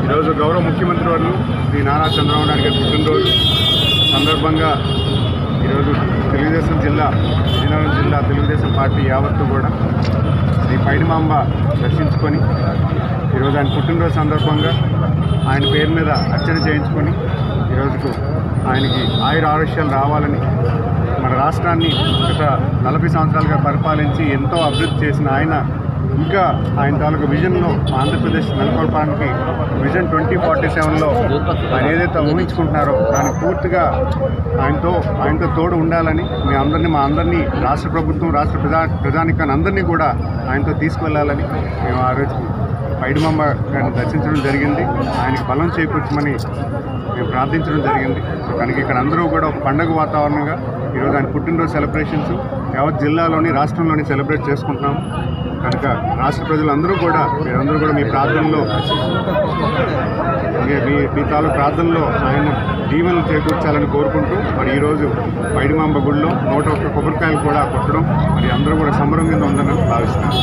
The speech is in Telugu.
ఈరోజు గౌరవ ముఖ్యమంత్రి వారు శ్రీ నారా చంద్రబాబు నాయుడు గారి పుట్టినరోజు సందర్భంగా ఈరోజు తెలుగుదేశం జిల్లా విజయనగరం జిల్లా తెలుగుదేశం పార్టీ యావత్తు కూడా శ్రీ పైడిమాంబ దర్శించుకొని ఈరోజు ఆయన పుట్టినరోజు సందర్భంగా ఆయన పేరు మీద అర్చన చేయించుకొని ఈరోజుకు ఆయనకి ఆయుర ఆరోగ్యాలు రావాలని మన రాష్ట్రాన్ని గత 40 సంవత్సరాలుగా పరిపాలించి ఎంతో అభివృద్ధి చేసిన ఆయన ఇంకా ఆయన తాలూకు విజన్లో ఆంధ్రప్రదేశ్ నెలకొల్పడానికి విజన్ 2047లో ఆయన ఏదైతే ఊహించుకుంటున్నారో దాన్ని పూర్తిగా ఆయనతో తోడు ఉండాలని మా అందరినీ రాష్ట్ర ప్రభుత్వం రాష్ట్ర ప్రజానికాన్ని అందరినీ కూడా ఆయనతో తీసుకువెళ్ళాలని మేము ఆ రోజు పైడిమాంబ గారిని దర్శించడం జరిగింది. ఆయనకి బలం చేకూర్చమని మేము ప్రార్థించడం జరిగింది. కనుక ఇక్కడ అందరూ కూడా ఒక పండుగ వాతావరణంగా ఈరోజు ఆయన పుట్టినరోజు సెలబ్రేషన్స్ యావత్ జిల్లాలోని రాష్ట్రంలోని సెలబ్రేట్ చేసుకుంటున్నాం. కనుక రాష్ట్ర ప్రజలందరూ కూడా మీరందరూ కూడా మీ ప్రార్థనలో మీ తాలూకు ప్రార్థనలో ఆయన దీవెనలు చేకూర్చాలని కోరుకుంటూ మరి ఈరోజు పైడిమాంబ గుడిలో 101 కొబ్బరికాయలు కూడా కొట్టడం మరి అందరూ కూడా సంబరం కింద ఉందని భావిస్తున్నాను.